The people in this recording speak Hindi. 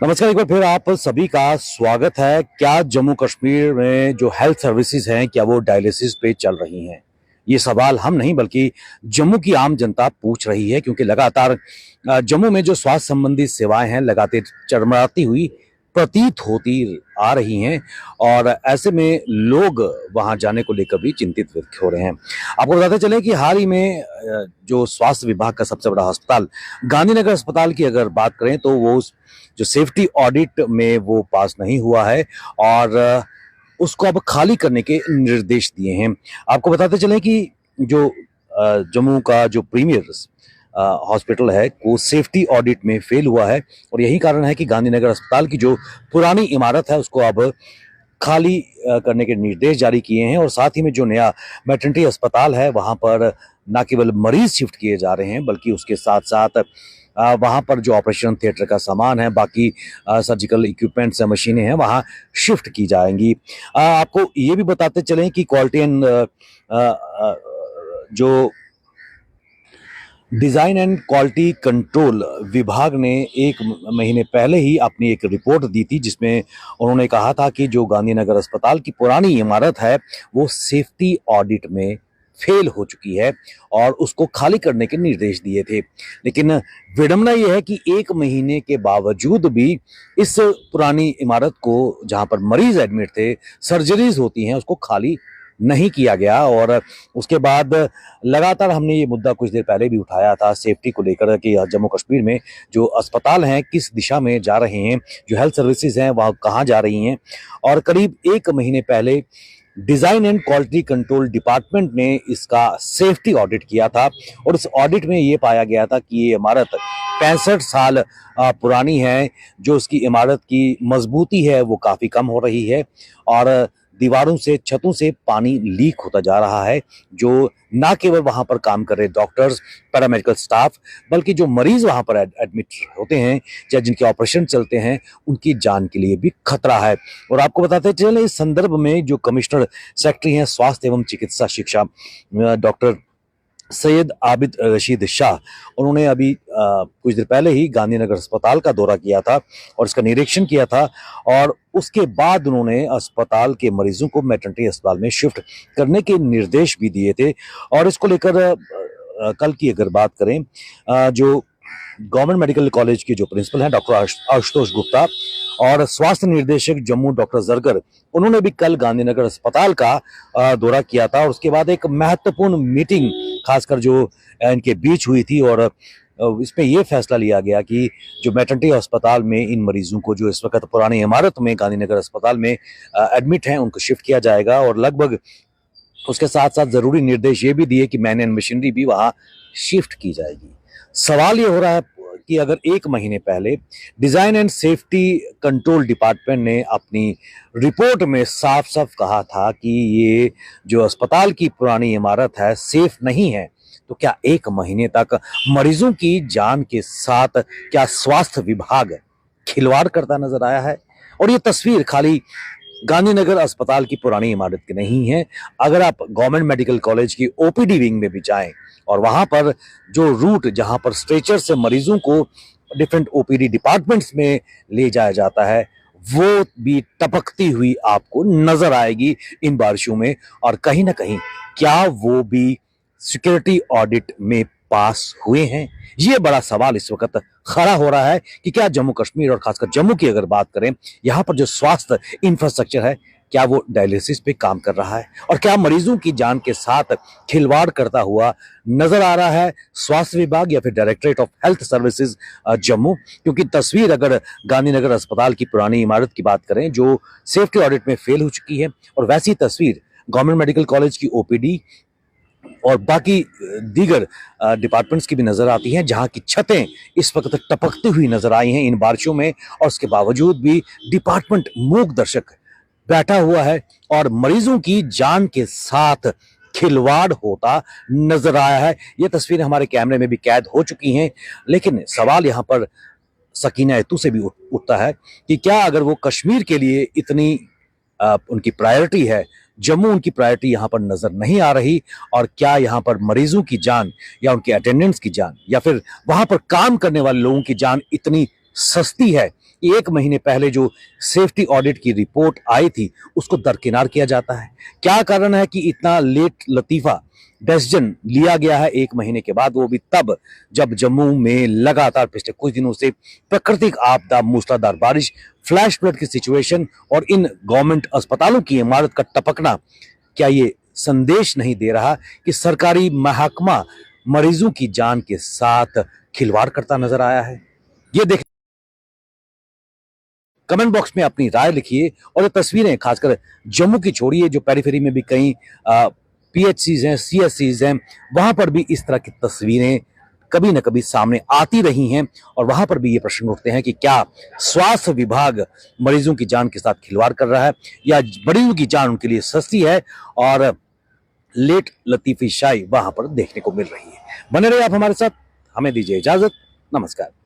नमस्कार, एक बार फिर आप सभी का स्वागत है। क्या जम्मू कश्मीर में जो हेल्थ सर्विसेज हैं क्या वो डायलिसिस पे चल रही हैं? ये सवाल हम नहीं बल्कि जम्मू की आम जनता पूछ रही है, क्योंकि लगातार जम्मू में जो स्वास्थ्य संबंधी सेवाएं हैं लगातार चरमराती हुई प्रतीत होती आ रही हैं, और ऐसे में लोग वहां जाने को लेकर भी चिंतित व्यक्त हो रहे हैं। आपको बताते चले कि हाल ही में जो स्वास्थ्य विभाग का सबसे बड़ा अस्पताल गांधीनगर अस्पताल की अगर बात करें तो वो जो सेफ्टी ऑडिट में वो पास नहीं हुआ है, और उसको अब खाली करने के निर्देश दिए हैं। आपको बताते चलें कि जो जम्मू का जो प्रीमियर हॉस्पिटल है वो सेफ्टी ऑडिट में फेल हुआ है, और यही कारण है कि गांधीनगर अस्पताल की जो पुरानी इमारत है उसको अब खाली करने के निर्देश जारी किए हैं। और साथ ही में जो नया मैटरनिटी अस्पताल है वहां पर न केवल मरीज शिफ्ट किए जा रहे हैं बल्कि उसके साथ साथ वहां पर जो ऑपरेशन थिएटर का सामान है, बाकी सर्जिकल इक्विपमेंट्स या मशीनें हैं वहां शिफ्ट की जाएंगी। आपको ये भी बताते चलें कि क्वालिटी एंड जो डिजाइन एंड क्वालिटी कंट्रोल विभाग ने एक महीने पहले ही अपनी एक रिपोर्ट दी थी, जिसमें उन्होंने कहा था कि जो गांधीनगर अस्पताल की पुरानी इमारत है वो सेफ्टी ऑडिट में फेल हो चुकी है और उसको खाली करने के निर्देश दिए थे। लेकिन विडंबना यह है कि एक महीने के बावजूद भी इस पुरानी इमारत को, जहां पर मरीज एडमिट थे, सर्जरीज होती हैं, उसको खाली नहीं किया गया। और उसके बाद लगातार हमने ये मुद्दा कुछ देर पहले भी उठाया था सेफ्टी को लेकर कि जम्मू कश्मीर में जो अस्पताल हैं किस दिशा में जा रहे हैं, जो हेल्थ सर्विसेज हैं वह कहाँ जा रही हैं। और करीब एक महीने पहले design and quality control department ने इसका सेफ्टी ऑडिट किया था, और इस ऑडिट में ये पाया गया था कि ये इमारत 65 साल पुरानी है। जो उसकी इमारत की मजबूती है वो काफी कम हो रही है, और दीवारों से, छतों से पानी लीक होता जा रहा है, जो ना केवल वहां पर काम कर रहे डॉक्टर्स, पैरामेडिकल स्टाफ, बल्कि जो मरीज वहां पर एडमिट होते हैं या जिनके ऑपरेशन चलते हैं उनकी जान के लिए भी खतरा है। और आपको बताते चले इस संदर्भ में जो कमिश्नर सेक्रेटरी हैं स्वास्थ्य एवं चिकित्सा शिक्षा डॉक्टर सैयद आबिद रशीद शाह, उन्होंने अभी कुछ देर पहले ही गांधीनगर अस्पताल का दौरा किया था और इसका निरीक्षण किया था, और उसके बाद उन्होंने अस्पताल के मरीजों को मैटरनिटी अस्पताल में शिफ्ट करने के निर्देश भी दिए थे। और इसको लेकर कल की अगर बात करें, जो गवर्नमेंट मेडिकल कॉलेज के जो प्रिंसिपल हैं डॉक्टर आशुतोष गुप्ता और स्वास्थ्य निर्देशक जम्मू डॉक्टर जरगर, उन्होंने भी कल गांधीनगर अस्पताल का दौरा किया था, और उसके बाद एक महत्वपूर्ण मीटिंग खासकर जो इनके बीच हुई थी, और इसमें यह फैसला लिया गया कि जो मैटरनिटी अस्पताल में इन मरीजों को जो इस वक्त पुरानी इमारत में गांधीनगर अस्पताल में एडमिट हैं उनको शिफ्ट किया जाएगा, और लगभग उसके साथ साथ जरूरी निर्देश ये भी दिए कि मैन एंड मशीनरी भी वहां शिफ्ट की जाएगी। सवाल ये हो रहा है कि अगर एक महीने पहले design and safety control department ने अपनी रिपोर्ट में साफ साफ कहा था कि ये जो अस्पताल की पुरानी इमारत है सेफ नहीं है, तो क्या एक महीने तक मरीजों की जान के साथ क्या स्वास्थ्य विभाग खिलवाड़ करता नजर आया है? और ये तस्वीर खाली गांधीनगर अस्पताल की पुरानी इमारत की नहीं है। अगर आप गवर्नमेंट मेडिकल कॉलेज की ओपीडी विंग में भी जाएं और वहां पर जो रूट जहां पर स्ट्रेचर से मरीजों को डिफरेंट ओपीडी डिपार्टमेंट्स में ले जाया जाता है, वो भी टपकती हुई आपको नजर आएगी इन बारिशों में। और कहीं ना कहीं क्या वो भी सिक्योरिटी ऑडिट में पास हुए हैं? ये बड़ा सवाल इस वक्त खड़ा हो रहा है कि क्या जम्मू कश्मीर और खासकर जम्मू की अगर बात करें, यहाँ पर जो स्वास्थ्य इंफ्रास्ट्रक्चर है क्या वो डायलिसिस पे काम कर रहा है, और क्या मरीजों की जान के साथ खिलवाड़ करता हुआ नजर आ रहा है स्वास्थ्य विभाग या फिर directorate of health services Jammu? क्योंकि तस्वीर अगर गांधीनगर अस्पताल की पुरानी इमारत की बात करें जो सेफ्टी ऑडिट में फेल हो चुकी है, और वैसी तस्वीर गवर्नमेंट मेडिकल कॉलेज की ओपीडी और बाकी दीगर डिपार्टमेंट्स की भी नजर आती हैं, जहां की छतें इस वक्त टपकती हुई नजर आई हैं इन बारिशों में, और उसके बावजूद भी डिपार्टमेंट मूक दर्शक बैठा हुआ है और मरीजों की जान के साथ खिलवाड़ होता नजर आया है। ये तस्वीरें हमारे कैमरे में भी कैद हो चुकी हैं, लेकिन सवाल यहाँ पर सकीना एतू से भी उठता है कि क्या अगर वो कश्मीर के लिए इतनी उनकी प्रायोरिटी है, जम्मू उनकी प्रायोरिटी यहाँ पर नजर नहीं आ रही, और क्या यहाँ पर मरीजों की जान या उनके अटेंडेंट्स की जान या फिर वहां पर काम करने वाले लोगों की जान इतनी सस्ती है 1 महीने पहले जो सेफ्टी ऑडिट की रिपोर्ट आई थी उसको दरकिनार किया जाता है? क्या कारण है कि इतना लेट लतीफा डिसीजन लिया गया है 1 महीने के बाद, वो भी तब जब जम्मू में लगातार पिछले कुछ दिनों से प्राकृतिक आपदा, मूसलाधार बारिश, फ्लैश फ्लड की सिचुएशन और इन गवर्नमेंट अस्पतालों की इमारत का टपकना, क्या ये संदेश नहीं दे रहा कि सरकारी महकमा मरीजों की जान के साथ खिलवाड़ करता नजर आया है? ये देख, कमेंट बॉक्स में अपनी राय लिखिए और ये तस्वीरें खासकर जम्मू की छोड़िए, जो पेरिफेरी में भी कई पीएचसीज हैं, सीएचसीज हैं, वहां पर भी इस तरह की तस्वीरें कभी न कभी सामने आती रही हैं और वहां पर भी ये प्रश्न उठते हैं कि क्या स्वास्थ्य विभाग मरीजों की जान के साथ खिलवाड़ कर रहा है या मरीजों की जान उनके लिए सस्ती है और लेट लतीफी शाही वहां पर देखने को मिल रही है। बने रहिए आप हमारे साथ, हमें दीजिए इजाजत, नमस्कार।